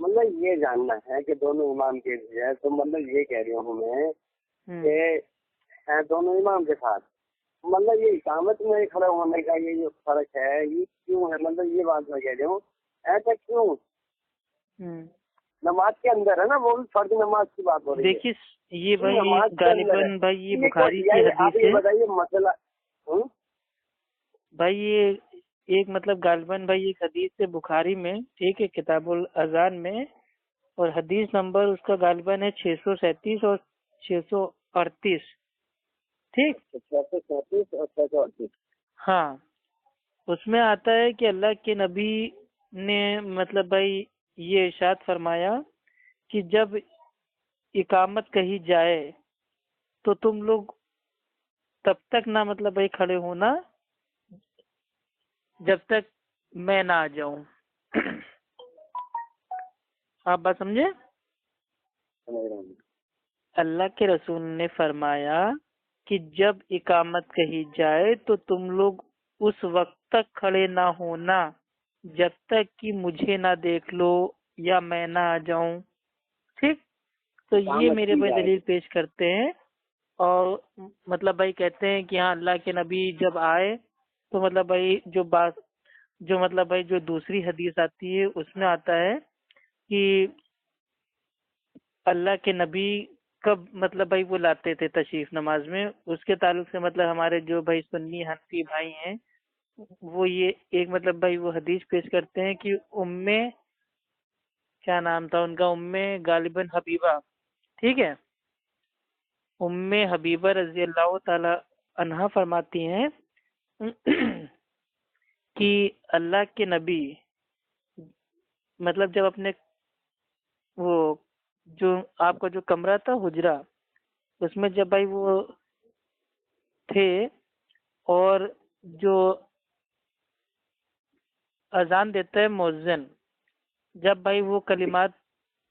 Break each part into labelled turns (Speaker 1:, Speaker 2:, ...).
Speaker 1: مطلب یہ جاننا ہے کہ دونوں امام کے لیے، تو مطلب یہ کہہ رہی ہوں میں کہ دونوں امام کے ساتھ مطلب یہ اقامت میں کھڑے ہونے کا یہ جو فرق ہے یہ کیوں ہے؟ مطلب یہ بات میں کہہ رہی ہوں ایسا کیوں؟ نماز کے اندر ہے نا، وہ بھی فرض نماز کی بات ہو رہی ہے۔
Speaker 2: دیکھیے یہ بھائی غالباً بھائی یہ بخاری کی
Speaker 1: آپ
Speaker 2: حدیث
Speaker 1: یہ
Speaker 2: ہے
Speaker 1: بتائیے مسئلہ
Speaker 2: بھائی، یہ ایک مطلب غالباً بھائی ایک حدیث ہے بخاری میں، ٹھیک ہے، کتاب الاذان میں، اور حدیث نمبر اس کا غالباً ہے 637 اور 638، ٹھیک
Speaker 1: 637 اور 638۔
Speaker 2: ہاں، اس میں آتا ہے کہ اللہ کے نبی نے مطلب بھائی یہ ارشاد فرمایا کہ جب اقامت کہی جائے تو تم لوگ تب تک نہ مطلب بھائی کھڑے ہونا جب تک میں نہ آ جاؤں۔ آپ بات سمجھے؟ اللہ کے رسول نے فرمایا کہ جب اقامت کہی جائے تو تم لوگ اس وقت تک کھڑے نہ ہونا جب تک کہ مجھے نہ دیکھ لو یا میں نہ آ جاؤں، ٹھیک؟ تو یہ میرے بھائی دلیل پیش کرتے ہیں، اور مطلب بھائی کہتے ہیں کہ ہاں اللہ کے نبی جب آئے تو مطلب بھائی جو مطلب بھائی جو دوسری حدیث آتی ہے اس میں آتا ہے کہ اللہ کے نبی کب مطلب بھائی وہ لاتے تھے تشریف نماز میں، اس کے تعلق سے مطلب ہمارے جو بھائی سنی حنفی بھائی ہیں وہ یہ ایک مطلب بھائی وہ حدیث پیش کرتے ہیں کہ کیا نام تھا ان کا، غالباً حبیبہ، ٹھیک ہے، حبیبہ رضی اللہ تعالی عنہا فرماتی ہیں کہ اللہ کے نبی مطلب جب اپنے وہ جو آپ کا جو کمرہ تھا حجرہ اس میں جب بھائی وہ تھے اور جو اذان دیتا ہے مؤذن، جب بھائی وہ کلمات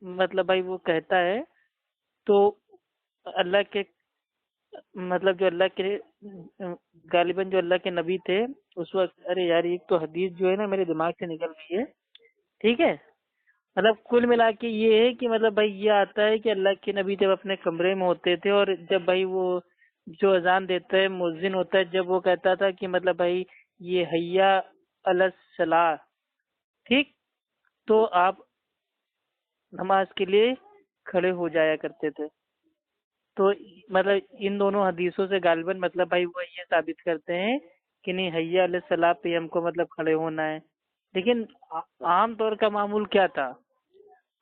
Speaker 2: مطلب بھائی وہ کہتا ہے تو اللہ کے مطلب جو اللہ کے غالباً جو اللہ کے نبی تھے اس وقت، ارے یار ایک تو حدیث جو ہے نا میرے دماغ سے نکل گئی ہے، ٹھیک ہے، مطلب کل ملا کے یہ ہے کہ مطلب بھائی یہ آتا ہے کہ اللہ کے نبی جب اپنے کمرے میں ہوتے تھے اور جب بھائی وہ جو اذان دیتا ہے مؤذن ہوتا ہے، جب وہ کہتا تھا کہ مطلب بھائی یہ حیا علی الصلاۃ، ٹھیک، تو آپ نماز کے لیے کھڑے ہو جایا کرتے تھے۔ تو مطلب ان دونوں حدیثوں سے غالباً مطلب بھائی وہ یہ ثابت کرتے ہیں کہ نہیں حیا علی الصلاۃ پہ ہم کو مطلب کھڑے ہونا ہے۔ لیکن عام طور کا معمول کیا تھا؟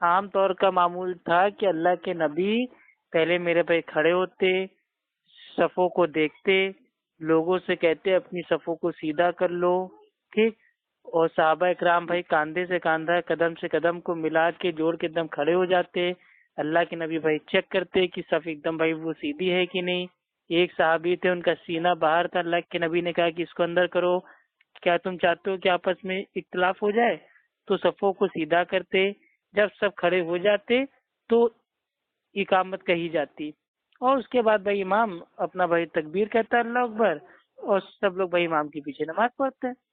Speaker 2: عام طور کا معمول تھا کہ اللہ کے نبی پہلے میرے پہ کھڑے ہوتے، صفوں کو دیکھتے، لوگوں سے کہتے اپنی صفوں کو سیدھا کر لو، ٹھیک، اور صحابہ اکرام بھائی کاندھے سے کاندھا قدم سے قدم کو ملا کے جوڑ کے ایک دم کھڑے ہو جاتے، اللہ کے نبی بھائی چیک کرتے کہ صف ایک دم بھائی وہ سیدھی ہے کہ نہیں۔ ایک صحابی تھے ان کا سینہ باہر تھا، اللہ کے نبی نے کہا کہ اس کو اندر کرو، کیا تم چاہتے ہو کہ آپس میں اختلاف ہو جائے؟ تو صفوں کو سیدھا کرتے، جب سب کھڑے ہو جاتے تو اقامت کہی جاتی، اور اس کے بعد بھائی امام اپنا بھائی تکبیر کہتا ہے اللہ اکبر، اور سب لوگ بھائی امام کے پیچھے نماز پڑھتے ہیں۔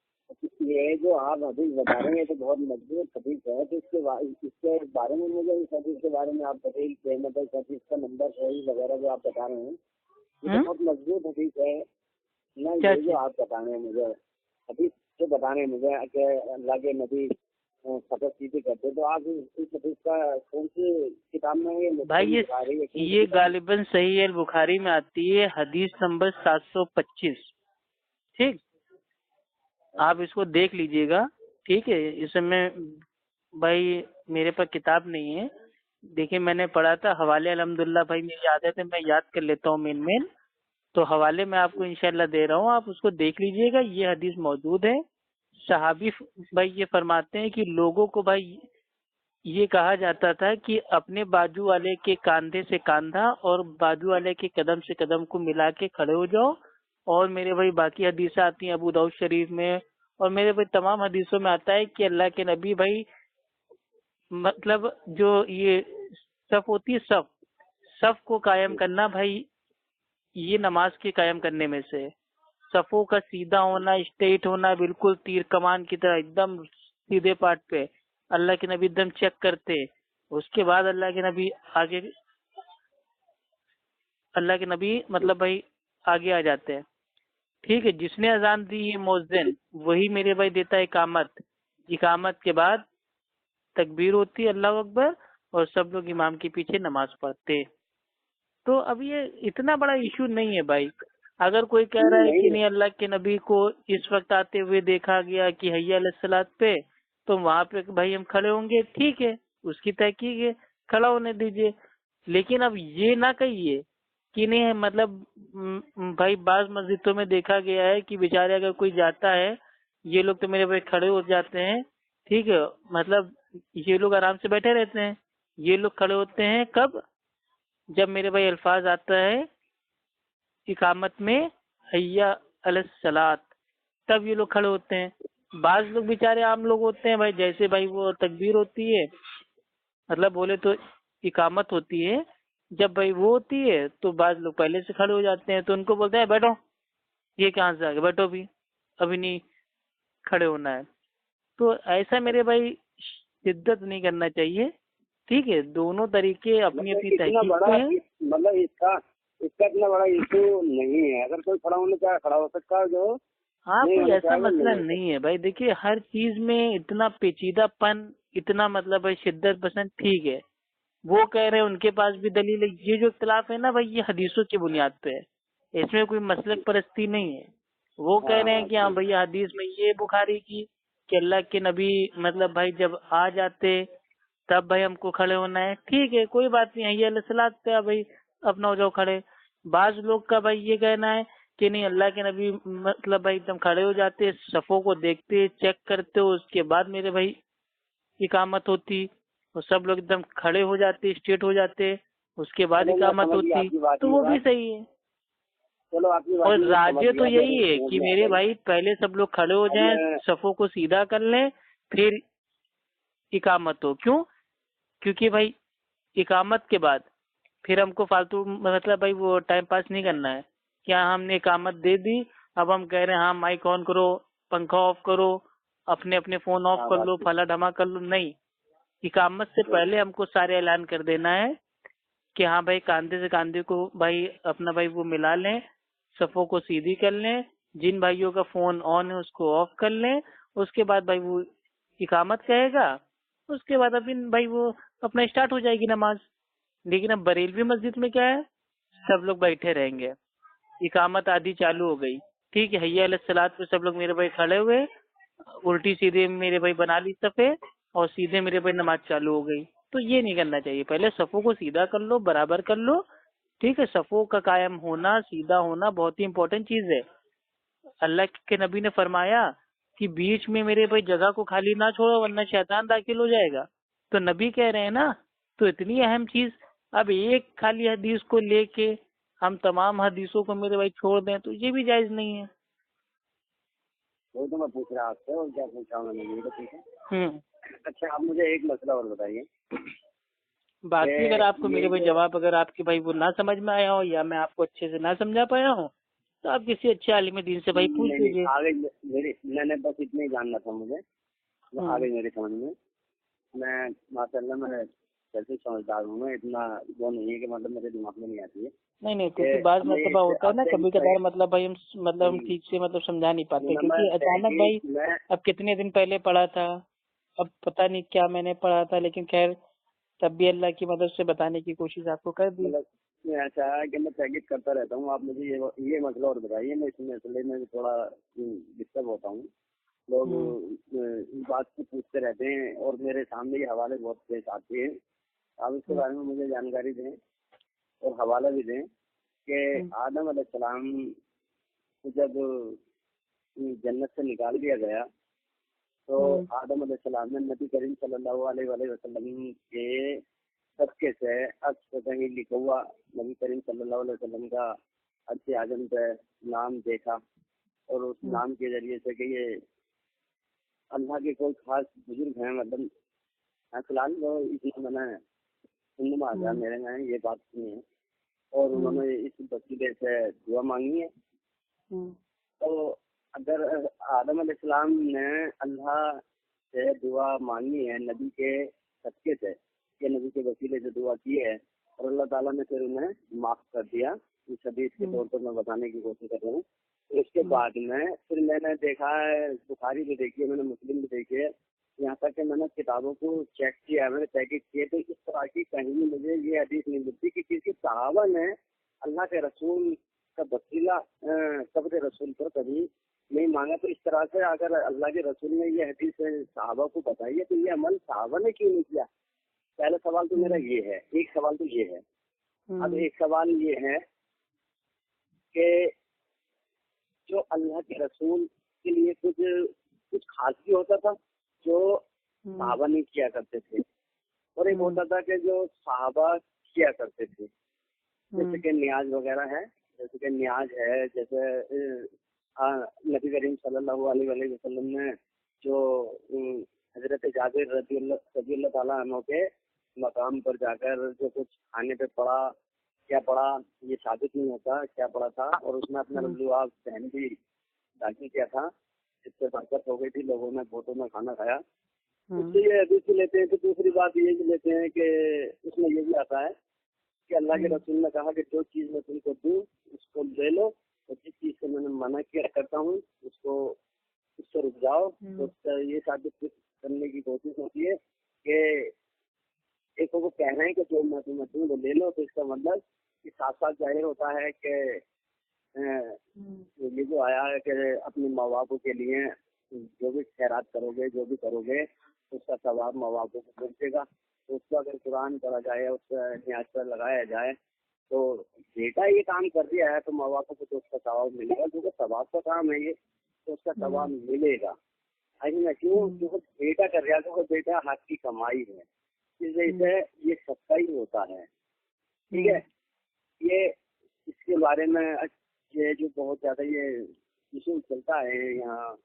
Speaker 1: یہ جو آپ حدیث بتا رہے ہیں تو بہت مضبوط حدیث ہے، تو اس کے بارے میں مجھے اس حدیث کے بارے میں آپ بتائیے، مطلب حدیث کا نمبر صحیح وغیرہ جو آپ بتا رہے ہیں یہ بہت مضبوط حدیث ہے نا، یہ جو آپ بتا رہے ہیں مجھے حدیث جو بتا رہے ہیں مجھے کہ اللہ کے نبی سفر سیدھی کرتے، تو آپ اس حدیث کا کون سی کتاب میں
Speaker 2: بھائی یہ غالباً صحیح البخاری میں آتی ہے، حدیث نمبر 725، ٹھیک، آپ اس کو دیکھ لیجئے گا، ٹھیک ہے۔ اس میں بھائی میرے پاس کتاب نہیں ہے، دیکھیں میں نے پڑھا تھا حوالے، الحمدللہ بھائی میری عادت ہے میں یاد کر لیتا ہوں مین، تو حوالے میں آپ کو انشاءاللہ دے رہا ہوں، آپ اس کو دیکھ لیجئے گا، یہ حدیث موجود ہے۔ صحابی بھائی یہ فرماتے ہیں کہ لوگوں کو بھائی یہ کہا جاتا تھا کہ اپنے بازو والے کے کاندھے سے کاندھا اور بازو والے کے قدم سے قدم کو ملا کے کھڑے ہو جاؤ، اور میرے بھائی باقی حدیثیں آتی ہیں ابو داؤد شریف میں، اور میرے بھائی تمام حدیثوں میں آتا ہے کہ اللہ کے نبی بھائی مطلب جو یہ صف ہوتی ہے، صف کو قائم کرنا بھائی یہ نماز کے قائم کرنے میں سے، صفوں کا سیدھا ہونا، اسٹریٹ ہونا، بالکل تیر کمان کی طرح ایک دم سیدھے پاٹ پہ، اللہ کے نبی دم چیک کرتے، اس کے بعد اللہ کے نبی مطلب بھائی آگے آ جاتے ہیں. ٹھیک ہے، جس نے اذان دی ہے مؤذن وہی میرے بھائی دیتا ہے اقامت. اقامت کے بعد تکبیر ہوتی ہے اللہ اکبر، اور سب لوگ امام کے پیچھے نماز پڑھتے. تو اب یہ اتنا بڑا ایشو نہیں ہے بھائی. اگر کوئی کہہ رہا ہے کہ نہیں اللہ کے نبی کو اس وقت آتے ہوئے دیکھا گیا کہ حی علی الصلاۃ پہ، تو وہاں پہ بھائی ہم کھڑے ہوں گے، ٹھیک ہے، اس کی تحقیق ہے، کھڑا ہونے دیجیے. لیکن اب یہ نہ کہیے کہ نہیں مطلب بھائی بعض مسجدوں میں دیکھا گیا ہے کہ بیچارے اگر کوئی جاتا ہے، یہ لوگ تو میرے بھائی کھڑے ہو جاتے ہیں، ٹھیک ہے، مطلب یہ لوگ آرام سے بیٹھے رہتے ہیں، یہ لوگ کھڑے ہوتے ہیں کب؟ جب میرے بھائی الفاظ آتا ہے اقامت میں حی علی الصلاۃ، تب یہ لوگ کھڑے ہوتے ہیں. بعض لوگ بیچارے عام لوگ ہوتے ہیں بھائی، جیسے بھائی وہ تکبیر ہوتی ہے، مطلب بولے تو اقامت ہوتی ہے، جب بھائی وہ ہوتی ہے تو بعض لوگ پہلے سے کھڑے ہو جاتے ہیں، تو ان کو بولتے ہیں بیٹھو. یہ کہاں سے آگے بیٹھو، بھی ابھی نہیں کھڑے ہونا ہے. تو ایسا میرے بھائی شدت نہیں کرنا چاہیے. ٹھیک ہے، دونوں طریقے اپنی اپنی تحقیق پہ ہیں.
Speaker 1: مطلب اس کا اتنا بڑا ایشو نہیں ہے، اگر کوئی کھڑا ہونے چاہے کھڑا ہو سکتا ہے. جو
Speaker 2: ہاں کوئی ایسا مسئلہ نہیں ہے بھائی. دیکھیے ہر چیز میں اتنا پیچیدہ پن، اتنا مطلب بھائی شدت پسند، ٹھیک ہے، وہ کہہ رہے ہیں ان کے پاس بھی دلیل ہے. یہ جو اختلاف ہے نا بھائی، یہ حدیثوں کی بنیاد پہ ہے، اس میں کوئی مسلک پرستی نہیں ہے. وہ کہہ رہے ہیں کہ ہاں بھئی حدیث میں یہ بخاری کی کہ اللہ کے نبی مطلب بھائی جب آ جاتے تب بھائی ہم کو کھڑے ہونا ہے. ٹھیک ہے، کوئی بات نہیں، حی علی الصلاۃ پہ بھائی اپنا ہو جاؤ کھڑے. بعض لوگ کا بھائی یہ کہنا ہے کہ نہیں اللہ کے نبی مطلب بھائی ایک دم کھڑے ہو جاتے، صفوں کو دیکھتے، چیک کرتے، اس کے بعد میرے بھائی اقامت ہوتی، اور سب لوگ ایک دم کھڑے ہو جاتے، اسٹریٹ ہو جاتے، اس کے بعد اقامت ہوتی، تو وہ بھی صحیح ہے. اور راجے تو یہی ہے کہ میرے بھائی پہلے سب لوگ کھڑے ہو جائیں، صفوں کو سیدھا کر لیں، پھر اقامت ہو. کیوں؟ کیونکہ بھائی اقامت کے بعد پھر ہم کو فالتو مطلب بھائی وہ ٹائم پاس نہیں کرنا ہے. کیا ہم نے اقامت دے دی، اب ہم کہہ رہے ہیں ہاں مائک آن کرو، پنکھا آف کرو، اپنے اپنے فون آف کر لو، پھلا ڈھما کر لو. نہیں، اقامت سے پہلے ہم کو سارے اعلان کر دینا ہے کہ ہاں بھائی کاندھے سے کاندھے کو بھائی اپنا بھائی وہ ملا لیں، صفوں کو سیدھی کر لیں، جن بھائیوں کا فون آن ہے اس کو آف کر لیں. اس کے بعد بھائی وہ اقامت کہے گا، اس کے بعد ابھی بھائی وہ اپنا اسٹارٹ ہو جائے گی نماز. لیکن اب بریلوی مسجد میں کیا ہے، سب لوگ بیٹھے رہیں گے، اقامت آدھی چالو ہو گئی، ٹھیک ہے، حی علی الصلاۃ پہ سب لوگ میرے بھائی کھڑے ہوئے، الٹی سیدھے میرے بھائی بنا لی صفے، اور سیدھے میرے بھائی نماز چالو ہو گئی. تو یہ نہیں کرنا چاہیے. پہلے صفوں کو سیدھا کر لو، برابر کر لو. ٹھیک ہے، صفوں کا قائم ہونا، سیدھا ہونا بہت ہی امپورٹنٹ چیز ہے. اللہ کے نبی نے فرمایا کہ بیچ میں میرے بھائی جگہ کو خالی نہ چھوڑو ورنہ شیطان داخل ہو جائے گا. تو نبی کہہ رہے ہیں نا، تو اتنی اہم چیز اب ایک خالی حدیث کو لے کے ہم تمام حدیثوں کو میرے بھائی چھوڑ دیں تو یہ بھی جائز نہیں ہے.
Speaker 1: وہ تو میں پوچھ رہا آپ سے، اور کیا پوچھا میں نے، یہ تو پوچھا. اچھا آپ مجھے ایک مسئلہ اور بتائیے.
Speaker 2: باقی اگر آپ کو میرے بھائی جواب اگر آپ کے بھائی وہ نہ سمجھ میں آیا ہو یا میں آپ کو اچھے سے نہ سمجھا پایا ہوں تو آپ کسی اچھے عالم دین سے بھائی پوچھ لیجیے.
Speaker 1: آگے میں نے بس اتنا ہی جاننا تھا مجھے، آگے میرے سمجھ میں ماشاء اللہ میں جیسے سمجھدار ہوں، میں اتنا وہ نہیں ہے کہ مطلب میرے دماغ میں نہیں آتی ہے.
Speaker 2: نہیں کیونکہ بعض مرتبہ ہوتا ہے نا کبھی کبھار مطلب بھائی ہم ٹھیک سے مطلب سمجھا نہیں پاتے، کیونکہ اچانک بھائی اب کتنے دن پہلے پڑھا تھا، اب پتہ نہیں کیا میں نے پڑھا تھا، لیکن خیر تب بھی اللہ کی مدد سے بتانے کی کوشش آپ کو کر دی.
Speaker 1: ایسا ہے کہ میں تحقیق کرتا رہتا ہوں. آپ مجھے یہ مسئلہ اور بتائیے، میں اس مسئلے میں تھوڑا ڈسٹرب ہوتا ہوں. لوگ بات کو پوچھتے رہتے ہیں اور میرے سامنے یہ حوالے بہت پیش آتے ہیں. آپ اس کے بارے میں مجھے جانکاری دیں اور حوالہ بھی دیں کہ آدم علیہ السلام کو جب جنت سے نکال دیا گیا تو آدم علیہ السلام نے نبی کریم صلی اللہ علیہ وسلم کے صدقے سے کہیں لکھا ہوا نبی کریم صلی اللہ علیہ وسلم کا اچھے اعظم پہ نام دیکھا، اور اس نام کے ذریعے سے کہ یہ اللہ کے کوئی خاص بزرگ ہیں، مطلب فی الحال اتنا میں نے سننا میرے میں یہ بات سنی ہے، اور انہوں نے اس وسیلے سے دعا مانگی ہے. تو اگر آدم علیہ السلام نے اللہ سے دعا مانگی ہے نبی کے صدقے سے، کہ نبی کے وسیلے سے دعا کی ہے اور اللہ تعالیٰ نے پھر انہیں معاف کر دیا. اس حدیث کے طور پر میں بتانے کی کوشش کر رہا ہوں. اس کے بعد میں پھر میں نے دیکھا ہے، بخاری بھی دیکھی ہے میں نے، مسلم بھی دیکھی ہے، یہاں تک کہ میں نے کتابوں کو چیک کیا، میں نے تحقیق کیے تو اس طرح کی کہیں مجھے یہ حدیث نہیں ملتی کہ کسی صحابہ نے اللہ کے رسول کا وسیلہ قبر رسول پر کبھی نہیں مانگا. تو اس طرح سے اگر اللہ کے رسول نے یہ حدیث صحابہ کو بتائی ہے تو یہ عمل صحابہ نے کیوں نہیں کیا؟ پہلا سوال تو میرا یہ ہے. ایک سوال تو یہ ہے. اب ایک سوال یہ ہے کہ جو اللہ کے رسول کے لیے کچھ خاص بھی ہوتا تھا جو صحابہ نہیں کیا کرتے تھے، اور ایک ہوتا تھا کہ جو صحابہ کیا کرتے تھے، جیسے کہ نیاز وغیرہ ہے، جیسے کہ نیاز ہے، جیسے نبی کریم صلی اللہ علیہ وسلم نے جو حضرت جابر رضی اللہ تعالیٰ عنہ کے مقام پر جا کر جو کچھ کھانے پہ کیا پڑا یہ ثابت نہیں ہوتا کیا پڑا تھا، اور اس میں اپنا لباس پہن بھی داخل کیا تھا جس سے برکت ہو گئی تھی، لوگوں نے بوٹوں میں کھانا کھایا. اس سے یہ حدیث لیتے ہیں. تو دوسری بات یہ بھی لیتے ہیں کہ اس میں یہ بھی آتا ہے کہ اللہ کے رسول نے کہا کہ جو چیز میں تم کو دوں اس کو لے لو، اور جس چیز سے میں نے منع کیا کرتا ہوں اس سے رک جاؤ. تو یہ ثابت کرنے کی کوشش ہوتی ہے کہ ایک وہ کہہ رہے ہیں کہ جو میں تمہیں دوں وہ لے لو، تو اس کا مطلب کہ ساتھ ساتھ ظاہر ہوتا ہے کہ یہ جو آیا ہے کہ اپنے ماں باپوں کے لیے جو بھی خیرات کرو گے، جو بھی کرو گے، اس کا ثواب ماں باپوں کو پہنچے گا. تو اس کو اگر قرآن پڑھا جائے، اس کا نیاز پر لگایا جائے، تو بیٹا یہ کام کر دیا ہے تو ماں باپوں کو تو اس کا ثواب ملے گا، کیونکہ ثواب کا کام ہے یہ، تو اس کا ثواب ملے گا. کیوں؟ کیونکہ بیٹا کر رہا ہے، کیونکہ بیٹا ہاتھ کی کمائی ہے، اس وجہ سے یہ سچا ہی ہوتا ہے. ٹھیک ہے. یہ اس کے بارے میں یہ جو بہت زیادہ یہ ایشو چلتا ہے یہاں،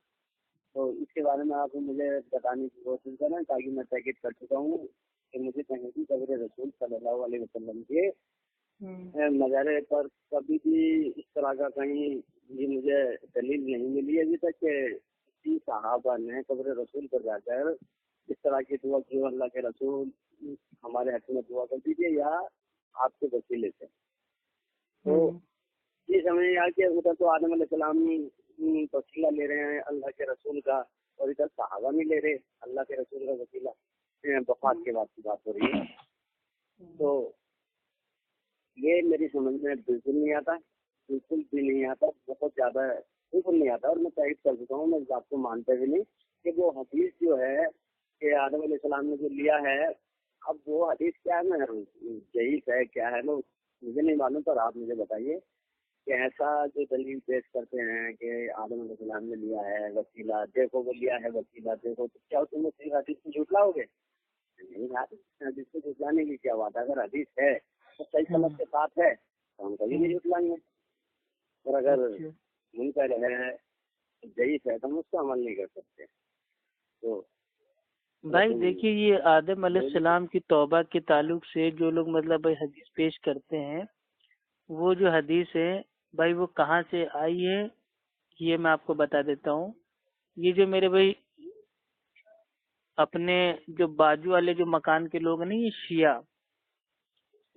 Speaker 1: تو اس کے بارے میں آپ مجھے بتانے کی کوشش کریں تاکہ میں تحقیق کر چکا ہوں کہ مجھے کہیں بھی قبر رسول صلی اللہ علیہ وسلم کے مزارے پر کبھی بھی اس طرح کا کہیں بھی مجھے دلیل نہیں ملی ابھی تک کہ کسی صحابہ نے قبر رسول پر جا کر اس طرح کی دعا کی اللہ کے رسول ہمارے حق میں دعا کر دیجیے یا آپ کے وسیلے سے. تو یہ سمجھ آ کہ ادھر تو آدم علیہ السلام وسیلہ لے رہے ہیں اللہ کے رسول کا، اور ادھر صحابہ نہیں لے رہے اللہ کے رسول کا وسیلہ. وفات کے بعد کی بات ہو رہی ہے. تو یہ میری سمجھ میں بالکل نہیں آتا، بالکل بھی نہیں آتا، بہت زیادہ بالکل نہیں آتا. اور میں تحقیق کر چکا ہوں، میں اس بات کو مانتا بھی نہیں کہ وہ حدیث جو ہے کہ آدم علیہ السلام نے جو لیا ہے، اب وہ حدیث کیا ہے، میں ضعیف ہے کیا ہے مجھے نہیں معلوم، پر آپ مجھے بتائیے کہ ایسا جو دلیل پیش کرتے ہیں کہ آدم علیہ السلام نے لیا ہے وسیلہ، دیکھو وہ لیا ہے وسیلہ دیکھو، تو کیا تم اس حدیث کو جھٹلاؤ گے؟ نہیں، حدیث کو جھٹلانے کی کیا بات ہے؟ اگر حدیث ہے تو صحیح سمجھ کے ساتھ ہے تو ہم کبھی نہیں جھٹلائیں گے، اور اگر منکر ہے ضعیف ہے تو ہم اس کا عمل نہیں کر سکتے. تو
Speaker 2: بھائی دیکھیے، یہ آدم علیہ السلام کی توبہ کے تعلق سے جو لوگ مطلب بھائی حدیث پیش کرتے ہیں، وہ جو حدیث ہے بھائی وہ کہاں سے آئی ہے یہ میں آپ کو بتا دیتا ہوں. یہ جو میرے بھائی اپنے جو بازو والے جو مکان کے لوگ نہیں، یہ شیعہ،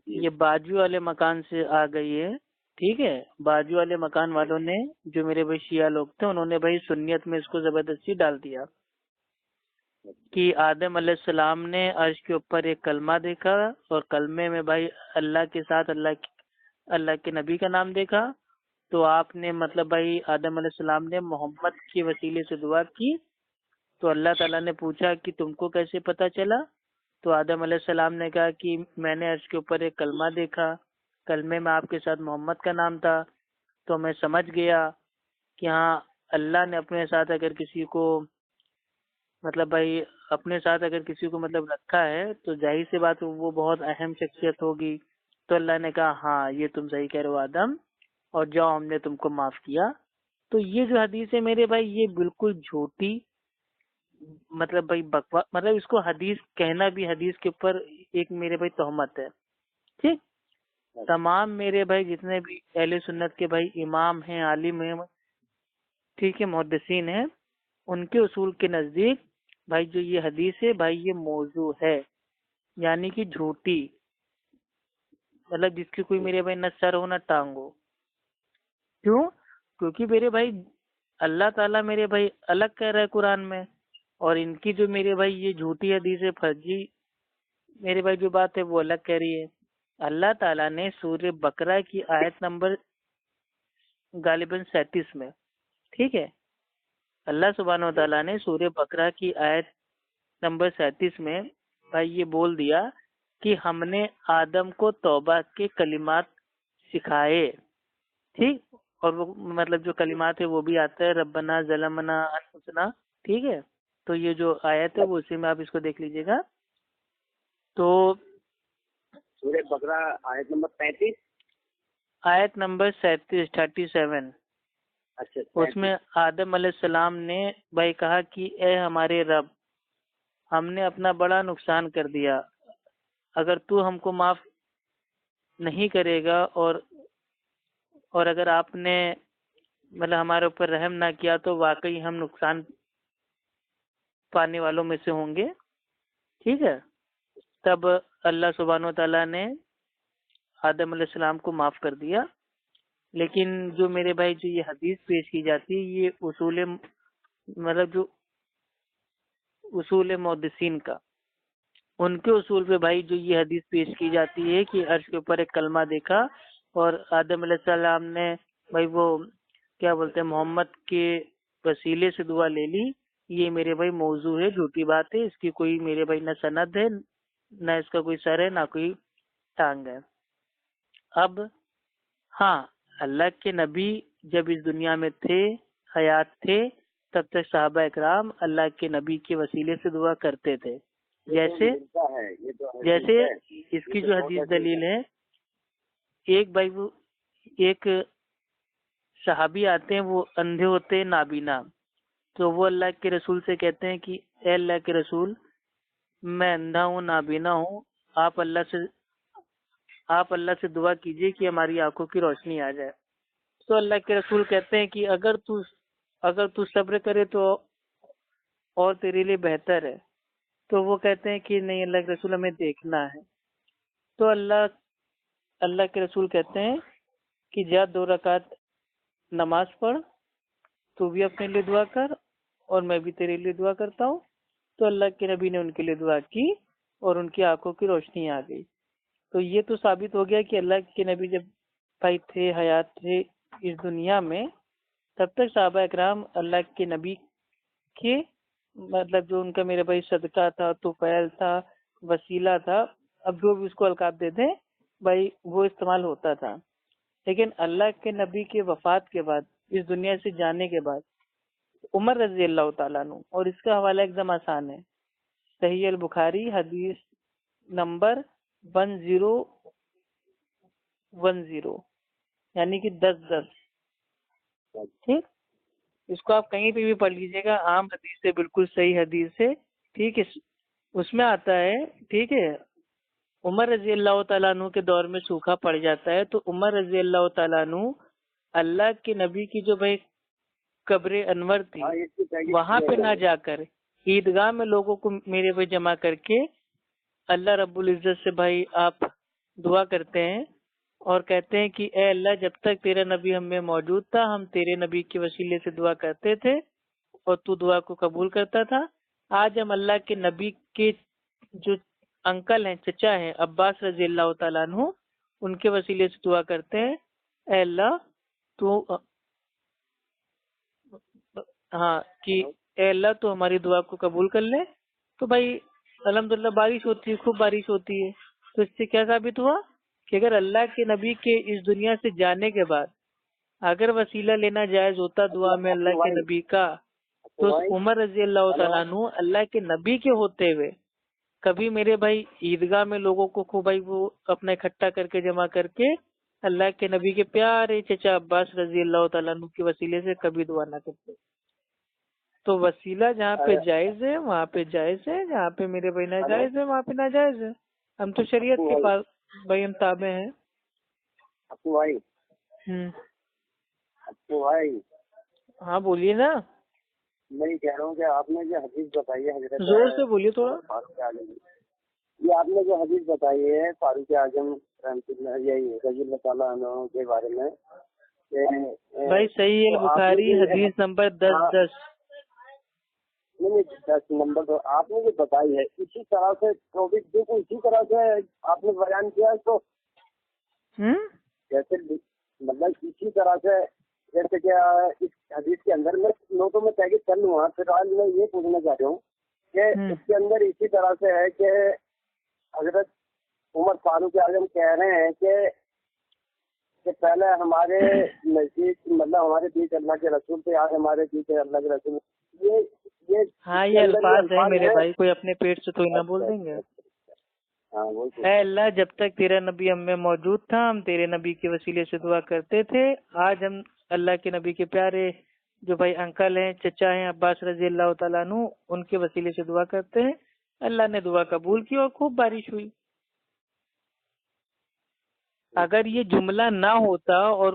Speaker 2: یہ بازو والے مکان سے آ گئی ہے. ٹھیک ہے. بازو والے مکان والوں نے جو میرے بھائی شیعہ لوگ تھے، انہوں نے بھائی سنیت میں اس کو زبردستی ڈال دیا کہ آدم علیہ السلام نے عرش کے اوپر ایک کلمہ دیکھا، اور کلمے میں بھائی اللہ کے ساتھ اللہ کے نبی کا نام دیکھا. تو آپ نے مطلب بھائی آدم علیہ السلام نے محمد کے وسیلے سے دعا کی. تو اللہ تعالیٰ نے پوچھا کہ تم کو کیسے پتا چلا؟ تو آدم علیہ السلام نے کہا کہ میں نے عرش کے اوپر ایک کلمہ دیکھا، کلمے میں آپ کے ساتھ محمد کا نام تھا، تو میں سمجھ گیا کہ ہاں اللہ نے اپنے ساتھ اگر کسی کو مطلب بھائی اپنے ساتھ اگر کسی کو مطلب رکھا ہے تو ظاہر سی بات وہ بہت اہم شخصیت ہوگی. تو اللہ نے کہا ہاں یہ تم صحیح کہہ رہے ہو آدم، اور جاؤ ہم نے تم کو معاف کیا. تو یہ جو حدیث ہے میرے بھائی یہ بالکل جھوٹی مطلب بھائی بکواس، مطلب اس کو حدیث کہنا بھی حدیث کے اوپر ایک میرے بھائی تہمت ہے. ٹھیک. تمام میرے بھائی جتنے بھی اہل سنت کے بھائی امام ہیں، عالم ہیں، ٹھیک ہے، محدثین ہیں، ان کے اصول کے نزدیک بھائی جو یہ حدیث ہے بھائی یہ موضوع ہے، یعنی کہ جھوٹی، مطلب جس کی کوئی میرے بھائی نہ سر ہو نہ ٹانگ ہو۔ کیوں؟ کیونکہ میرے بھائی اللہ تعالیٰ میرے بھائی الگ کہہ رہا ہے قرآن میں، اور ان کی جو میرے بھائی یہ جھوٹی حدیث ہے، فرضی میرے بھائی جو بات ہے وہ الگ کہہ رہی ہے۔ اللہ تعالیٰ نے سورہ بقرہ کی آیت نمبر غالباً 37 میں، ٹھیک ہے، اللہ سبحانہ و تعالیٰ نے سورہ بقرہ کی آیت نمبر 37 میں بھائی یہ بول دیا کہ ہم نے آدم کو توبہ کے کلمات سکھائے، ٹھیک، اور وہ مطلب جو کلمات ہے وہ بھی آتا ہے ربنا ظلمنا انفسنا، ٹھیک ہے۔ تو یہ جو آیت ہے وہ اسی میں آپ اس کو دیکھ لیجیے گا۔ تو
Speaker 1: سورہ بقرہ آیت نمبر 35،
Speaker 2: آیت نمبر 37،
Speaker 1: اچھا
Speaker 2: اس میں آدم علیہ السلام نے بھائی کہا کہ اے ہمارے رب، ہم نے اپنا بڑا نقصان کر دیا، اگر تو ہم کو معاف نہیں کرے گا اور اگر آپ نے مطلب ہمارے اوپر رحم نہ کیا تو واقعی ہم نقصان پانے والوں میں سے ہوں گے، ٹھیک ہے۔ تب اللہ سبحانہ و تعالیٰ نے آدم علیہ السلام کو معاف کر دیا۔ لیکن جو میرے بھائی جو یہ حدیث پیش کی جاتی ہے یہ اصول مطلب جو اصول محدثین کا، ان کے اصول پہ بھائی جو یہ حدیث پیش کی جاتی ہے کہ عرش کے اوپر ایک کلمہ دیکھا اور آدم علیہ السلام نے بھائی وہ کیا بولتے ہیں محمد کے وسیلے سے دعا لے لی، یہ میرے بھائی موضوع ہے، جھوٹی بات ہے، اس کی کوئی میرے بھائی نہ سند ہے، نہ اس کا کوئی سر ہے، نہ کوئی ٹانگ ہے۔ اب ہاں، اللہ کے نبی جب اس دنیا میں تھے، حیات تھے، تب تک صحابہ اکرام اللہ کے نبی کے وسیلے سے دعا کرتے تھے، جیسے اس کی جو حدیث دلیل ہے، ایک صحابی آتے ہیں، وہ اندھے ہوتے ہیں نابینا، تو وہ اللہ کے رسول سے کہتے ہیں کہ اے اللہ کے رسول، میں اندھا ہوں، نابینا ہوں، آپ اللہ سے دعا کیجئے کہ ہماری آنکھوں کی روشنی آ جائے۔ تو اللہ کے رسول کہتے ہیں کہ اگر تو صبر کرے تو اور تیرے لیے بہتر ہے۔ تو وہ کہتے ہیں کہ نہیں اللہ کے رسول، ہمیں دیکھنا ہے۔ تو اللہ کے رسول کہتے ہیں کہ جا 2 رکعت نماز پڑھ، تو بھی اپنے لیے دعا کر اور میں بھی تیرے لیے دعا کرتا ہوں۔ تو اللہ کے نبی نے ان کے لیے دعا کی اور ان کی آنکھوں کی روشنی آ گئی۔ تو یہ تو ثابت ہو گیا کہ اللہ کے نبی جب بھائی تھے، حیات تھے اس دنیا میں، تب تک صحابہ اکرام اللہ کے نبی کے مطلب جو ان کا میرے بھائی صدقہ تھا، طفیل تھا، وسیلہ تھا، اب جو بھی اس کو القاب دے دیں بھائی، وہ استعمال ہوتا تھا۔ لیکن اللہ کے نبی کے وفات کے بعد، اس دنیا سے جانے کے بعد، عمر رضی اللہ تعالیٰ عنہ، اور اس کا حوالہ ایک دم آسان ہے، صحیح البخاری حدیث نمبر 1010، یعنی کہ 10 ٹھیک، اس کو آپ کہیں پہ بھی پڑھ لیجیے گا، عام حدیث ہے، بالکل صحیح حدیث ہے، ٹھیک ہے۔ اس میں آتا ہے، ٹھیک ہے، عمر رضی اللہ تعالیٰ عنہ کے دور میں سوکھا پڑ جاتا ہے، تو عمر رضی اللہ تعالیٰ عنہ اللہ کے نبی کی جو بھائی قبر انور تھی وہاں پہ نہ جا کر عیدگاہ میں لوگوں کو میرے بھائی جمع کر کے اللہ رب العزت سے بھائی آپ دعا کرتے ہیں اور کہتے ہیں کہ اے اللہ، جب تک تیرا نبی ہم میں موجود تھا ہم تیرے نبی کے وسیلے سے دعا کرتے تھے اور تو دعا کو قبول کرتا تھا۔ آج ہم اللہ کے نبی کے جو انکل ہیں، چچا ہیں، عباس رضی اللہ تعالیٰ عنہ، ان کے وسیلے سے دعا کرتے ہیں، اے اللہ اے اللہ تو ہماری دعا کو قبول کر لے۔ تو بھائی الحمدللہ بارش ہوتی ہے، خوب بارش ہوتی ہے۔ تو اس سے کیا ثابت ہوا کہ اگر اللہ کے نبی کے اس دنیا سے جانے کے بعد اگر وسیلہ لینا جائز ہوتا دعا میں اللہ کے نبی کا، تو عمر رضی اللہ تعالیٰ عنہ اللہ کے نبی کے ہوتے ہوئے کبھی میرے بھائی عیدگاہ میں لوگوں کو خوب بھائی وہ اپنا اکٹھا کر کے جمع کر کے اللہ کے نبی کے پیارے چچا عباس رضی اللہ تعالیٰ عنہ کے وسیلے سے کبھی دعا نہ کرتے۔ تو وسیلہ جہاں پہ جائز ہے وہاں پہ جائز ہے، جہاں پہ میرے بھائی ناجائز ہے وہاں پہ ناجائز ہے۔ ہم تو شریعت کے پاس بھائی ہم تابع ہیں۔
Speaker 1: بھائی
Speaker 2: ہاں بولیے نا۔
Speaker 1: میں یہ کہہ رہا ہوں کہ آپ نے جو حدیث بتائی ہے حضرت
Speaker 2: زور سے بولیے تھوڑا.
Speaker 1: فاروق اعظم، یہ آپ نے جو حدیث بتائی ہے فاروق اعظم رحمۃ اللہ یہی رضی اللہ تعالیٰ عنہ کے بارے میں
Speaker 2: بھائی صحیح البخاری حدیث نمبر 1010.
Speaker 1: نہیں 10 نمبر تو آپ نے جو بتائی ہے اسی طرح سے ٹاپک بالکل اسی طرح سے آپ نے بیان کیا تو جیسے مطلب اسی طرح سے جیسے کہ اس حدیث کے اندر میں نوٹوں میں تحقیق کر لوں گا. پھر آج میں یہ پوچھنا چاہ رہا ہوں کہ اس کے اندر اسی طرح سے ہے کہ حضرت عمر فاروق اعظم کہہ رہے ہیں کہ پہلے ہمارے نزدیک مطلب ہمارے بیچ اللہ کے رسول تھے، آج ہمارے بیچ اللہ کے رسول.
Speaker 2: یہ الفاظ ہیں میرے بھائی، کوئی اپنے پیٹ سے تو نہ بول دیں گے. اے اللہ جب تک تیرا نبی ہم میں موجود تھا ہم تیرے نبی کے وسیلے سے دعا کرتے تھے. آج ہم اللہ کے نبی کے پیارے جو بھائی انکل ہیں چچا ہیں عباس رضی اللہ تعالیٰ عنہ ان کے وسیلے سے دعا کرتے ہیں. اللہ نے دعا قبول کی اور خوب بارش ہوئی. اگر یہ جملہ نہ ہوتا اور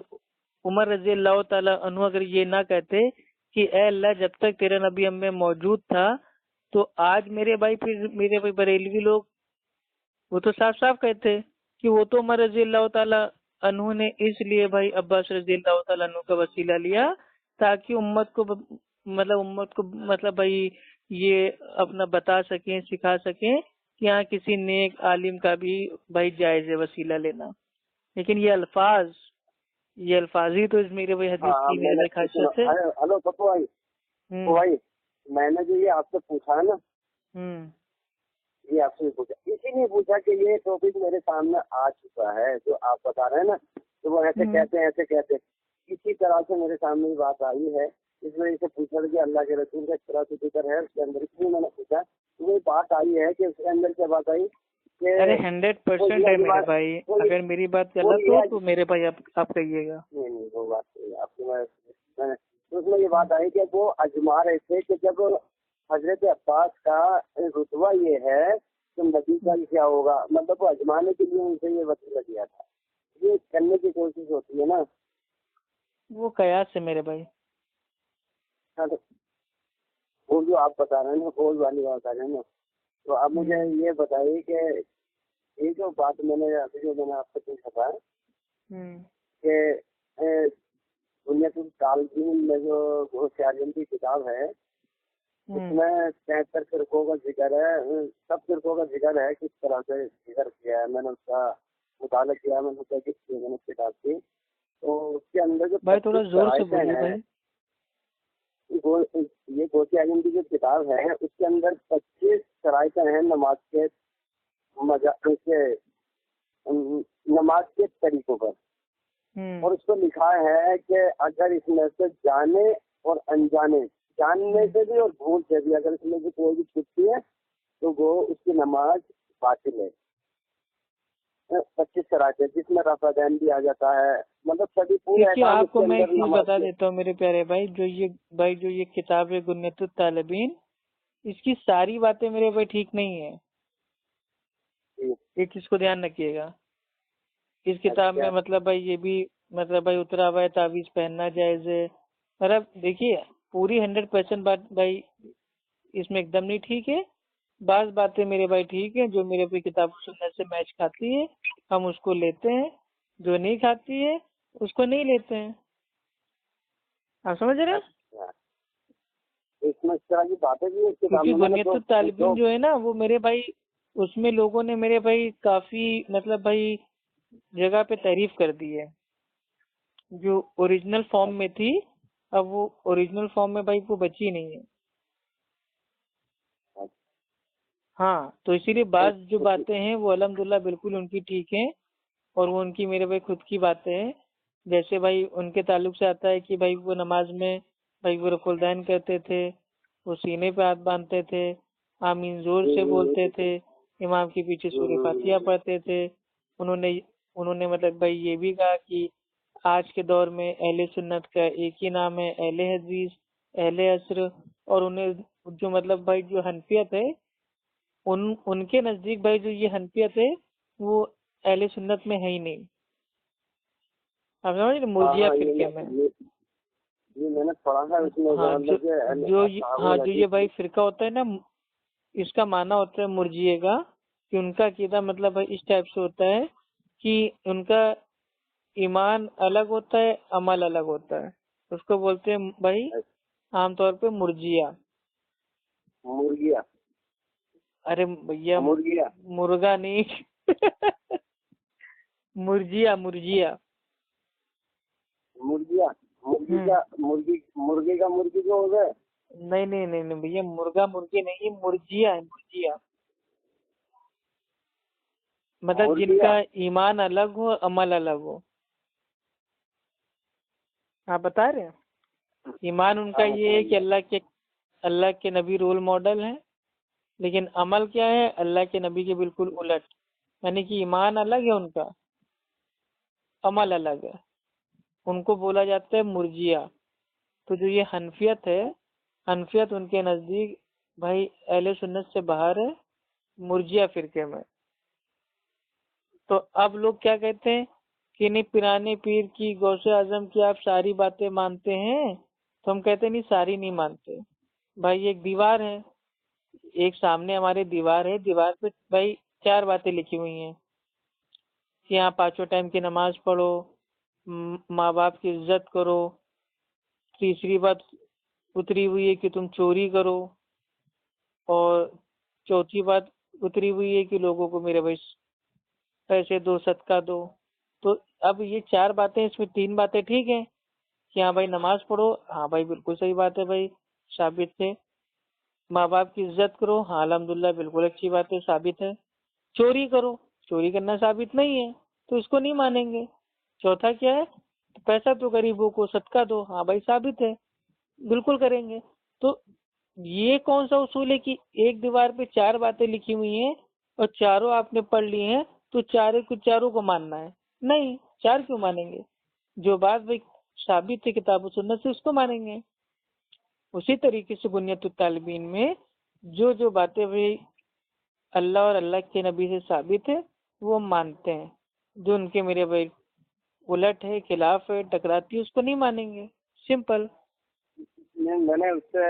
Speaker 2: عمر رضی اللہ تعالیٰ عنہ اگر یہ نہ کہتے کہ اے اللہ جب تک تیرا نبی ہم میں موجود تھا، تو آج میرے بھائی بریلوی لوگ وہ تو صاف صاف کہتے کہ وہ تو عمر رضی اللہ تعالیٰ عنہ نے اس لیے بھائی عباس رضی اللہ تعالیٰ عنہ کا وسیلہ لیا تاکہ امت کو بھائی یہ اپنا بتا سکیں سکھا سکیں کہ یہاں کسی نیک عالم کا بھی بھائی جائز ہے وسیلہ لینا. لیکن یہ الفاظ ہی تو اس میرے بھائی حدیث کی میرے خاصیت ہے.
Speaker 1: ہلو پپو بھائی میں نے جو یہ آپ سے پوچھا ہے نا یہ آپ سے پوچھا اسی لیے پوچھا کہ یہ ٹاپک میرے سامنے آ چکا ہے جو آپ بتا رہے ہیں نا تو وہ ایسے کہتے ہیں اسی طرح سے میرے سامنے یہ بات آئی ہے. اس وجہ سے پوچھا کہ اللہ کے رسول کا اس طرح سے ذکر ہے اس کے اندر اس لیے میں نے پوچھا وہ بات آئی ہے کہ اس کے اندر کیا بات آئی کہ
Speaker 2: 100% ہے میرے بھائی. اگر میری بات غلط ہو تو میرے بھائی آپ کہیے گا.
Speaker 1: نہیں وہ بات آپ کو اس میں یہ بات آئی کہ وہ اجما رہے تھے کہ جب حضرت عباس کا رتبہ یہ ہے کہ نبی کا کیا ہوگا مطلب وہ اجمانے کے لیے ان سے یہ وسیلہ دیا تھا. یہ کرنے کی کوشش ہوتی ہے نا
Speaker 2: وہ قیاس ہے میرے بھائی.
Speaker 1: وہ جو آپ بتا رہے ہیں نا بول والی بات آ رہے ہیں نا تو آپ مجھے یہ بتائیے کہ یہ جو بات میں نے آپ سے پوچھا تھا کہ بنیاد الطالبین میں جو غوث اعظم کی کتاب ہے اس میں 73 فرقوں کا ذکر ہے. سب فرقوں کا ذکر ہے کس طرح سے ذکر کیا ہے. میں نے اس کا مطالعہ کیا میں نے تحقیق کی میں نے کتاب کی تو اس کے اندر جو
Speaker 2: بھائی تھوڑا زور سے بولیے بھائی.
Speaker 1: یہ غوث اعظم کی جو کتاب ہے اس کے اندر 25 شرائط ہیں نماز کے طریقوں پر اور اس کو لکھا ہے کہ اگر اس میں سے جانے اور انجانے جاننے سے بھی اور بھول سے بھی اگر اس میں سے کوئی بھی چھٹتی ہے تو وہ اس کی نماز باطل ہے. 25 شرائط ہے جس میں رفع دین بھی آ جاتا ہے مطلب سبھی پورے.
Speaker 2: آپ کو میں بتا دیتا ہوں میرے پیارے بھائی جو یہ کتاب ہے بنیاد الطالبین اس کی ساری باتیں میرے بھائی ٹھیک نہیں ہے. ایک چیز کو دھیان رکھیے گا اس کتاب میں مطلب بھائی یہ بھی مطلب بھائی اترا ہوا ہے تعویذ پہننا جائز ہے. مطلب دیکھیے پوری 100% بات بھائی اس میں ایک دم نہیں ٹھیک ہے. بعض باتیں میرے بھائی ٹھیک ہیں جو میرے بھائی کتاب سننے سے میچ کھاتی ہے ہم اس کو لیتے ہیں. جو نہیں کھاتی ہے اس کو نہیں لیتے ہیں. آپ سمجھ رہے ہیں
Speaker 1: اس میں اس طرح کی باتیں بھی
Speaker 2: کیونکہ بنیاد الطالبین جو ہے نا وہ میرے بھائی اس میں لوگوں نے میرے بھائی کافی مطلب بھائی جگہ پہ تعریف کر دی ہے. جو اوریجنل فارم میں تھی اب وہ اوریجنل فارم میں بھائی وہ بچی نہیں ہے. ہاں تو اسی لیے بعض جو باتیں ہیں وہ الحمدللہ بالکل ان کی ٹھیک ہیں اور وہ ان کی میرے بھائی خود کی باتیں ہیں. جیسے بھائی ان کے تعلق سے آتا ہے کہ بھائی وہ نماز میں بھائی وہ رفع الدین کرتے تھے وہ سینے پہ ہاتھ باندھتے تھے آمین زور سے بولتے تھے امام کے پیچھے سورہ فاتحہ پڑھتے تھے. انہوں نے مطلب بھائی یہ بھی کہا کہ آج کے دور میں اہل سنت کا ایک ہی نام ہے اہل حدیث اہل عصر. اور انہیں جو مطلب بھائی جو حنفیت ہے ان کے نزدیک بھائی جو یہ حنفیت ہے وہ اہل سنت میں ہے ہی نہیں. آپ سمجھ رہے مرجیہ فرقے میں
Speaker 1: یہ میں نے پڑھا ہے اس میں
Speaker 2: جو یہ بھائی فرقہ ہوتا ہے نا، اس کا معنی ہوتا ہے مرجئے کا، کہ ان کا عقیدہ مطلب اس ٹائپ سے ہوتا ہے کہ ان کا ایمان الگ ہوتا ہے، عمل الگ ہوتا ہے، اس کو بولتے ہیں بھائی عام طور پہ مرجیہ۔
Speaker 1: مرغیا؟
Speaker 2: ارے بھیا
Speaker 1: مرغیا
Speaker 2: مرغا نہیں مرجیہ مرجیہ
Speaker 1: مرغیا مرغی کا مرغی جو ہو گئے؟
Speaker 2: نہیں نہیں نہیں نہیں بھیا، مرغا مرغی نہیں، مرجیہ ہے مرجیہ، مطلب جن کا ایمان الگ ہو عمل الگ ہو۔ آپ بتا رہے ہیں ایمان ان کا یہ ہے کہ اللہ کے نبی رول ماڈل ہیں، لیکن عمل کیا ہے اللہ کے نبی کے بالکل الٹ، یعنی کہ ایمان الگ ہے ان کا، عمل الگ ہے، ان کو بولا جاتا ہے مرجیہ۔ تو جو یہ حنفیت ہے، حنفیت ان کے نزدیک بھائی اہل سنت سے باہر ہے، مرجیہ فرقے میں۔ تو اب لوگ کیا کہتے ہیں کہ نہیں پرانے پیر کی، غوث اعظم کی آپ ساری باتیں مانتے ہیں؟ تو ہم کہتے ہیں نہیں، ساری نہیں مانتے بھائی، ایک دیوار ہے، ایک سامنے ہمارے دیوار ہے، دیوار پہ بھائی 4 باتیں لکھی ہوئی ہیں کہ یہاں 5 ٹائم کی نماز پڑھو، ماں باپ کی عزت کرو، تیسری بات اتری ہوئی ہے کہ تم چوری کرو، اور چوتھی بات اتری ہوئی ہے کہ لوگوں کو میرے بھائی پیسے دو، صدقہ دو۔ تو اب یہ 4 باتیں، اس میں 3 باتیں ٹھیک ہیں کہ ہاں بھائی نماز پڑھو، ہاں بھائی بالکل صحیح بات ہے بھائی، ثابت ہے۔ ماں باپ کی عزت کرو، ہاں الحمدللہ بالکل اچھی بات ہے، ثابت ہے۔ چوری کرو، چوری کرنا ثابت نہیں ہے تو اس کو نہیں مانیں گے۔ چوتھا کیا ہے، پیسہ تو غریبوں کو صدقہ دو، ہاں بھائی ثابت ہے، بالکل کریں گے۔ تو یہ کون سا اصول ہے کہ ایک دیوار پہ 4 باتیں لکھی ہوئی ہیں اور چاروں آپ نے پڑھ لی ہیں تو چاروں کو ماننا ہے؟ نہیں، 4 کیوں مانیں گے؟ جو بات بھائی ثابت ہے کتاب و سنت سے اس کو مانیں گے۔ اسی طریقے سے بنیت الطالبین میں جو باتیں بھی اللہ اور اللہ کے نبی سے ثابت ہے وہ ہم مانتے ہیں، جو ان کے میرے بھائی الٹ ہے، خلاف ہے، ٹکراتی ہے، اس کو نہیں مانیں گے، سمپل۔
Speaker 1: میں نے اس سے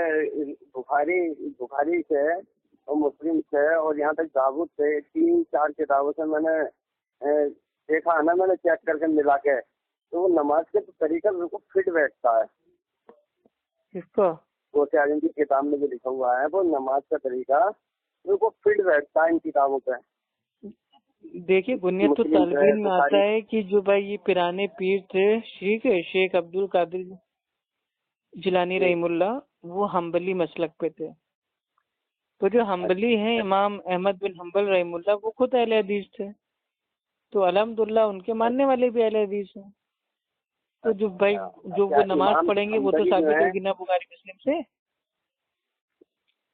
Speaker 1: بخاری سے اور مسلم سے اور یہاں تک داؤد سے 3-4 کتابوں سے میں نے دیکھا ہے نا، میں نے چیک کر کے ملا کے، تو وہ نماز کے طریقہ بالکل فٹ بیٹھتا ہے۔
Speaker 2: کس کو؟
Speaker 1: غوث اعظم کی کتاب میں جو لکھا ہوا ہے وہ نماز کا طریقہ بالکل فٹ بیٹھتا ہے ان کتابوں پہ۔
Speaker 2: دیکھیے بنیت الطالبین میں آتا ہے کہ جو بھائی یہ پرانے پیر تھے، شیخ عبد القادر جیلانی رحم اللہ، وہ حنبلی مسلک پہ تھے۔ تو جو حنبلی ہیں امام احمد بن حنبل رحم اللہ، وہ خود اہل حدیث تھے، تو الحمدللہ ان کے ماننے والے بھی اہل حدیث ہیں۔ تو جو بھائی جو وہ نماز پڑھیں گے وہ تو ثابت ہوگی نا بخاری مسلم سے۔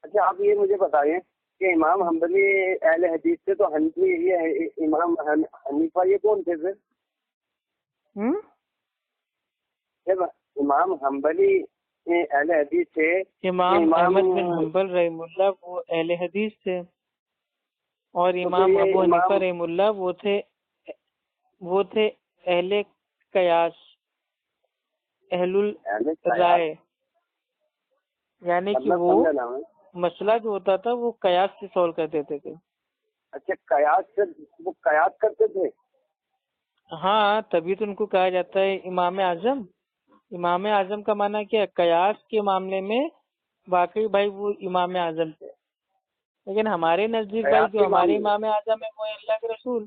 Speaker 1: اچھا آپ یہ مجھے بتائیں کہ امام حنبلی اہل حدیث تھے، تو حنفی یہ امام حنیفہ یہ کون تھے پھر؟ امام حنبلی اہل حدیث تھے،
Speaker 2: امام احمد بن حنبل رحم اللہ وہ اہل حدیث تھے، اور امام ابو حنیفہ رحم اللہ وہ تھے اہل قیاس، اہل الرائے، یعنی کہ وہ مسئلہ جو ہوتا تھا وہ قیاس سے سولو کر دیتے تھے۔
Speaker 1: اچھا قیاس سے وہ قیاس کرتے تھے؟
Speaker 2: ہاں، تبھی تو ان کو کہا جاتا ہے امام اعظم۔ امام اعظم کا معنی کیا ہے؟ قیاس کے معاملے میں واقعی بھائی وہ امام اعظم تھے، لیکن ہمارے نزدیک بھائی جو ہمارے امام اعظم ہے وہ اللہ کے رسول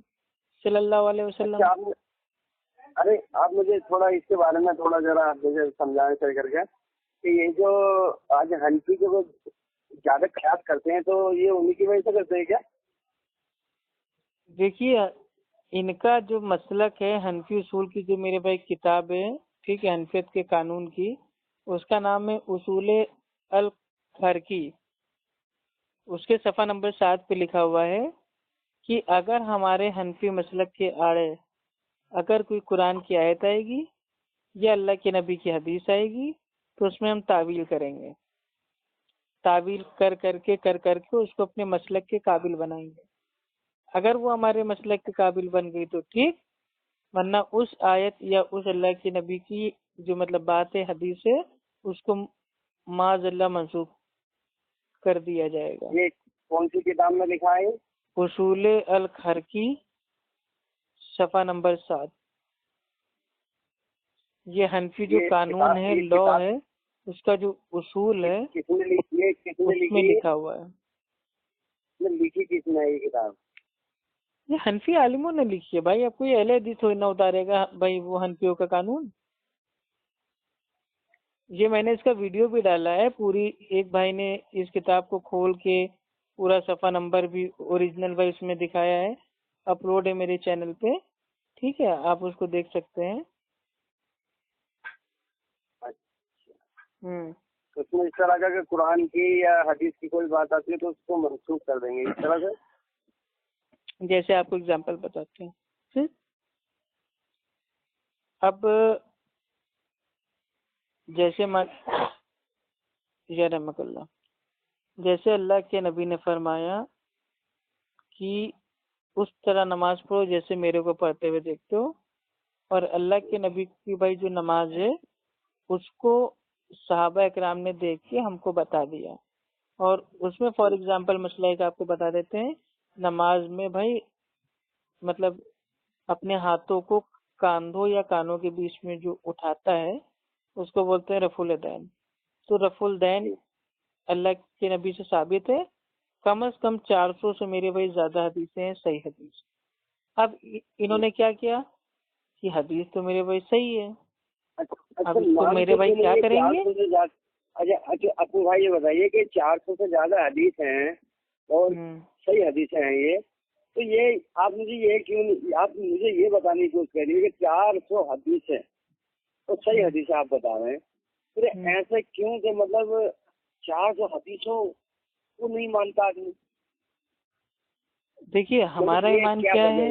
Speaker 2: صلی اللہ علیہ وسلم۔
Speaker 1: ارے آپ مجھے تھوڑا اس کے بارے میں تھوڑا ذرا مجھے سمجھائیں صحیح کر کے کہ یہ جو آج حنفی کے وہ زیادہ قیاس کرتے ہیں تو یہ انہی کی وجہ سے کرتے ہیں کیا؟
Speaker 2: دیکھیے ان کا جو مسلک ہے حنفی اصول کی، جو میرے بھائی کتاب ہے ٹھیک ہے حنفیت کے قانون کی، اس کا نام ہے اصول الخرقی۔ اس کے صفحہ نمبر 7 پہ لکھا ہوا ہے کہ اگر ہمارے حنفی مسلک کے آڑے اگر کوئی قرآن کی آیت آئے گی یا اللہ کے نبی کی حدیث آئے گی تو اس میں ہم تعویل کریں گے، تعویل کر کے اس کو اپنے مسلک کے قابل بنائیں گے۔ اگر وہ ہمارے مسلک کے قابل بن گئی تو ٹھیک، ورنہ اس آیت یا اس اللہ کے نبی کی جو مطلب بات ہے حدیث ہے اس کو معاذ اللہ منسوخ کر دیا جائے گا۔
Speaker 1: یہ کون سی کتاب میں لکھا ہے؟
Speaker 2: اصول الخرقی صفحہ نمبر 7۔ یہ حنفی جو قانون ہے، لا ہے، اس کا جو اصول ہے
Speaker 1: کس نے لکھی ہے؟
Speaker 2: اس میں لکھا ہوا ہے۔
Speaker 1: لکھی کس نے یہ کتاب؟
Speaker 2: یہ حنفی عالموں نے لکھی ہے بھائی، آپ کو یہ اہل حدیث تھوڑی نہ اتارے گا بھائی وہ حنفیوں کا قانون۔ یہ میں نے اس کا ویڈیو بھی ڈالا ہے، پوری ایک بھائی نے اس کتاب کو کھول کے پورا صفحہ نمبر بھی اوریجنل بھائی اس میں دکھایا ہے، اپلوڈ ہے میرے چینل پہ، ٹھیک ہے، آپ اس کو دیکھ سکتے ہیں۔
Speaker 1: اس میں اس طرح کا کہ قرآن کی یا حدیث کی کوئی بات آتی ہے تو اس کو منسوخ کر دیں گے اس طرح سے؟
Speaker 2: جیسے آپ کو اگزامپل بتاتے ہیں، اب جیسے یا رحمک اللہ، جیسے اللہ کے نبی نے فرمایا کہ اس طرح نماز پڑھو جیسے میرے کو پڑھتے ہوئے دیکھتے ہو، اور اللہ کے نبی کی بھائی جو نماز ہے اس کو صحابہ اکرام نے دیکھ کے ہم کو بتا دیا، اور اس میں فار ایگزامپل مسئلہ ایک آپ کو بتا دیتے ہیں، نماز میں بھائی مطلب اپنے ہاتھوں کو کاندھوں یا کانوں کے بیچ میں جو اٹھاتا ہے اس کو بولتے ہیں رفع الیدین۔ تو رفع الیدین اللہ کے نبی سے ثابت ہے، کم از کم 400 سے میرے بھائی زیادہ حدیثیں ہیں صحیح حدیث۔ اب انہوں نے کیا کیا کہ حدیث تو میرے بھائی صحیح ہے، اب اس کو میرے بھائی کیا کریں گے؟
Speaker 1: اچھا ابو بھائی یہ بتائیے کہ 400 سے زیادہ حدیث ہیں اور صحیح حدیثیں ہیں، یہ تو یہ آپ مجھے یہ کیوں آپ مجھے یہ بتانے کی کوشش کر رہی ہے کہ 400 حدیث ہے تو صحیح حدیث آپ بتا رہے ہیں، پھر ایسے کیوں کہ مطلب 400 حدیثوں کو نہیں مانتا آدمی؟
Speaker 2: دیکھیے ہمارا ایمان کیا ہے،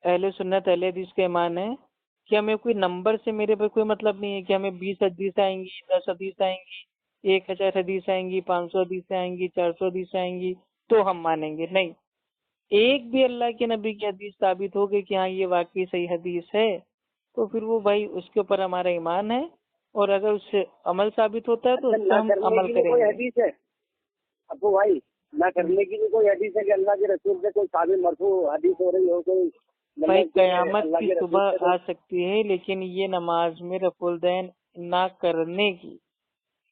Speaker 2: اہل سنت اہل حدیث کا ایمان ہے کہ ہمیں کوئی نمبر سے میرے پہ کوئی مطلب نہیں ہے کہ ہمیں 20 حدیث آئیں گی، 10 حدیث آئیں گی، 1000 حدیث آئیں گی، 500 حدیث آئیں گی، 400 حدیث آئیں گی تو ہم مانیں گے، نہیں، ایک بھی اللہ کے نبی کی حدیث ثابت ہو گئی کہ ہاں یہ واقعی صحیح حدیث ہے تو پھر وہ بھائی اس کے اوپر ہمارا ایمان ہے، اور اگر اس سے عمل ثابت ہوتا ہے تو اس پہ ہم عمل کریں
Speaker 1: کوئی
Speaker 2: گے۔
Speaker 1: حدیث ہے ابو بھائی نہ کرنے کی بھی کوئی حدیث ہے کہ اللہ کے رسول سے کوئی ثابت مرفوع حدیث ہو رہی ہو کوئی؟
Speaker 2: بھائی قیامت کی صبح آ سکتی ہے، لیکن یہ نماز میں رفع الیدین نہ کرنے کی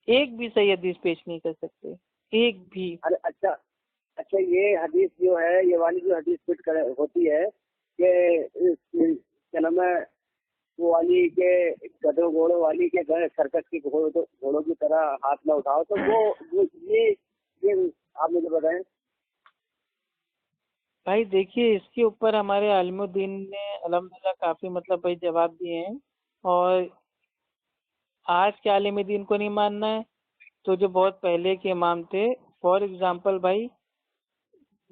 Speaker 2: ایک بھی صحیح حدیث پیش نہیں کر سکتے، ایک بھی۔
Speaker 1: اچھا یہ حدیث جو ہے یہ والی جو حدیث فٹ ہوتی ہے کہ کیا نام ہے وہ والی کے گدھوں گھوڑوں والی کے سرکس کی گھوڑوں کی طرح ہاتھ نہ اٹھاؤ، تو وہ یہ آپ مجھے بتائیں
Speaker 2: بھائی دیکھیے اس کے اوپر ہمارے عالم الدین نے الحمدللہ کافی مطلب بھائی جواب دیے ہیں، اور آج کے عالم دین کو نہیں ماننا ہے تو جو بہت پہلے کے امام تھے، فار ایگزامپل بھائی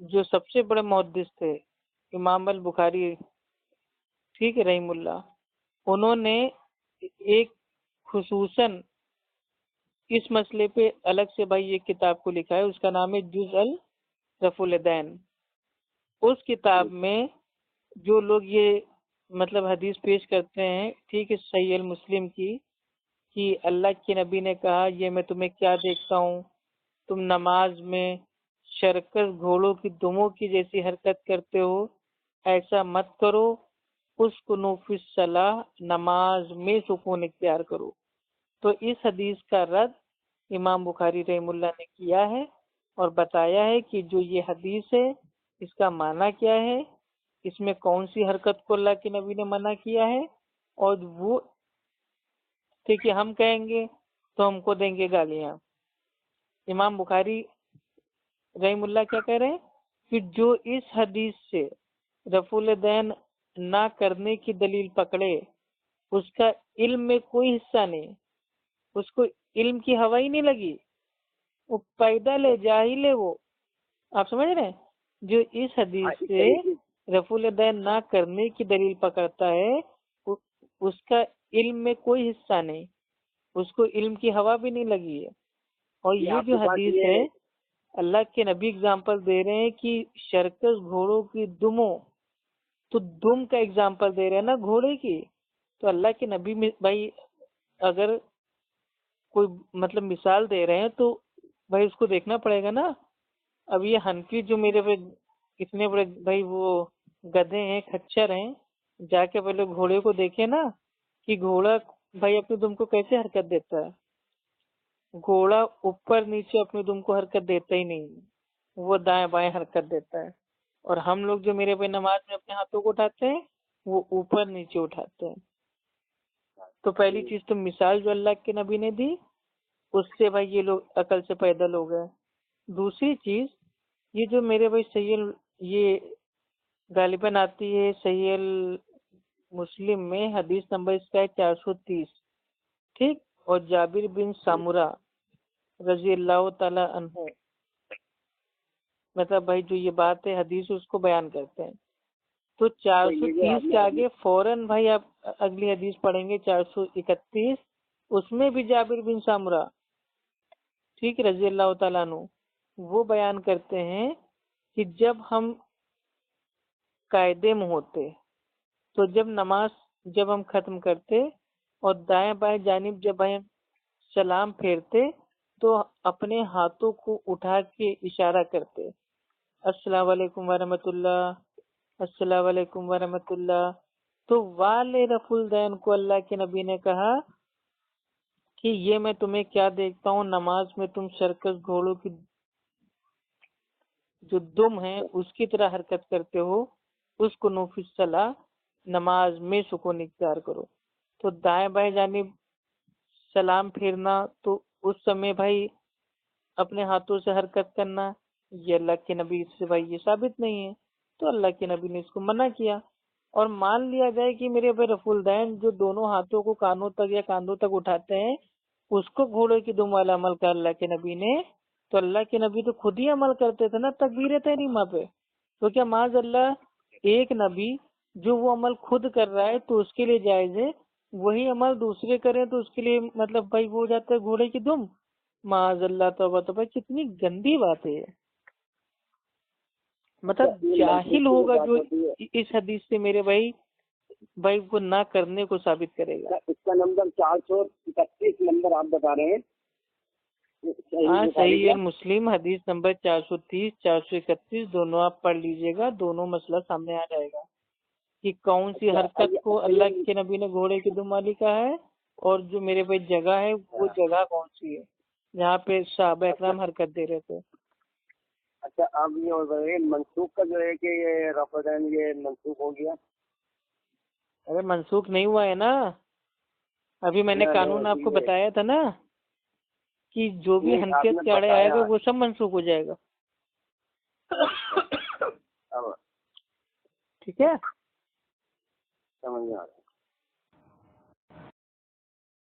Speaker 2: جو سب سے بڑے محدث تھے امام البخاری، ٹھیک ہے رحیم اللہ، انہوں نے ایک خصوصاً اس مسئلے پہ الگ سے بھائی ایک کتاب کو لکھا ہے، اس کا نام ہے جز رفع الیدین۔ اس کتاب میں جو لوگ یہ مطلب حدیث پیش کرتے ہیں، ٹھیک ہے، صحیح المسلم کی، کہ اللہ کے نبی نے کہا یہ میں تمہیں کیا دیکھتا ہوں، تم نماز میں شرکس گھوڑوں کی دموں کی جیسی حرکت کرتے ہو، ایسا مت کرو، اسکنوا فی الصلاۃ، نماز میں سکون اختیار کرو۔ تو اس حدیث کا رد امام بخاری رحم اللہ نے کیا ہے اور بتایا ہے کہ جو یہ حدیث ہے اس کا معنی کیا ہے، اس میں کون سی حرکت کو اللہ کے نبی نے منع کیا ہے، اور وہ ٹھیک ہے ہم کہیں گے تو ہم کو دیں گے گالیاں۔ امام بخاری رحم اللہ کیا کہہ رہے ہیں کہ جو اس حدیث سے رفع الیدین نہ کرنے کی دلیل پکڑے اس کا علم میں کوئی حصہ نہیں، اس کو علم کی ہوا ہی نہیں لگی، وہ پیدل ہے، جاہل ہے، وہ آپ سمجھ رہے ہیں؟ جو اس حدیث سے رفع الیدین نہ کرنے کی دلیل پکڑتا ہے اس کا علم میں کوئی حصہ نہیں، اس کو علم کی ہوا بھی نہیں لگی ہے۔ اور یہ جو حدیث ہے اللہ کے نبی اگزامپل دے رہے ہیں کہ شرکس گھوڑوں کی دموں، تو دم کا اگزامپل دے رہے ہیں نا گھوڑے کی، تو اللہ کے نبی میں بھائی اگر کوئی مطلب مثال دے رہے ہیں تو بھائی اس کو دیکھنا پڑے گا نا. اب یہ حنفی جو میرے پہ اتنے بڑے بھائی وہ گدھے ہیں، کھچر ہیں، جا کے پہلے گھوڑے کو دیکھے نا کہ گھوڑا بھائی اپنے دم کو کیسے حرکت دیتا ہے. گھوڑا اوپر نیچے اپنے دم کو حرکت دیتا ہی نہیں، وہ دائیں بائیں حرکت دیتا ہے. اور ہم لوگ جو میرے بھائی نماز میں اپنے ہاتھوں کو اٹھاتے ہیں وہ اوپر نیچے اٹھاتے ہیں. تو پہلی چیز تو مثال جو اللہ کے نبی نے دی اس سے بھائی یہ لوگ عقل سے پیدل ہو گئے. دوسری چیز یہ جو میرے بھائی صحیح یہ غالباً آتی ہے صحیح مسلم میں، حدیث نمبر اس کا ہے 430، ٹھیک. اور جابر بن سامورہ رضی اللہ تعالی عنہ مطلب بھائی جو یہ بات ہے حدیث اس کو بیان کرتے ہیں. تو 430 کے آگے فوراً بھائی آپ اگلی حدیث پڑھیں گے 431، اس میں بھی جابر بن سامورہ ٹھیک رضی اللہ تعالیٰ عنہ وہ بیان کرتے ہیں کہ جب ہم قاعدے میں ہوتے تو جب ہم ختم کرتے اور دائیں بائیں جانب جب ہم سلام پھیرتے تو اپنے ہاتھوں کو اٹھا کے اشارہ کرتے، السلام علیکم ورحمۃ اللہ، السلام علیکم ورحمۃ اللہ. تو والے رف الدین کو اللہ کے نبی نے کہا کہ یہ میں تمہیں کیا دیکھتا ہوں، نماز میں تم سرکس گھوڑوں کی جو دم ہے اس کی طرح حرکت کرتے ہو، اس کو نوفی صلاح نماز میں سکون اختیار کرو. تو دائیں بائیں جانب سلام پھیرنا تو اس سمے بھائی اپنے ہاتھوں سے حرکت کرنا یہ اللہ کے نبی سے بھائی یہ ثابت نہیں ہے. تو اللہ کے نبی نے اس کو منع کیا. اور مان لیا جائے کہ میرے بھائی رف الدین جو دونوں ہاتھوں کو کانوں تک یا کاندھوں تک اٹھاتے ہیں اس کو گھوڑے کی دم والا عمل کر اللہ کے نبی نے، تو اللہ کے نبی تو خود ہی عمل کرتے تھے نا تکبیر تحریمہ پہ. تو کیا معاذ اللہ ایک نبی جو وہ عمل خود کر رہا ہے تو اس کے لیے جائز ہے، وہی عمل دوسرے کریں تو اس کے لیے مطلب بھائی وہ ہو جاتا ہے گھوڑے کی دم. معاذ اللہ توبہ توبہ، کتنی گندی بات ہے. مطلب جاہل ہوگا جو اس حدیث سے میرے بھائی وہ نہ کرنے کو ثابت کرے گا.
Speaker 1: اس کا نمبر 431 نمبر آپ بتا رہے ہیں؟
Speaker 2: ہاں صحیح ہے مسلم حدیث نمبر 430 431 دونوں آپ پڑھ لیجئے گا، دونوں مسئلہ سامنے آ جائے گا کہ کون سی حرکت کو اللہ کے نبی نے گھوڑے کی دم والی کہا ہے اور جو میرے بھائی جگہ ہے وہ جگہ کون سی ہے جہاں پہ صحابہ اکرام حرکت دے رہے تھے.
Speaker 1: اچھا اب یہ منسوخ کا جو ہے کہ یہ رفع دین یہ منسوخ ہو گیا؟
Speaker 2: ارے منسوخ نہیں ہوا ہے نا، ابھی میں نے قانون آپ کو بتایا تھا نا کہ جو بھی حنفیت کے آڑے آئے گا وہ سب منسوخ ہو جائے گا. ٹھیک ہے.
Speaker 1: سمجھ میں آ رہا ہے.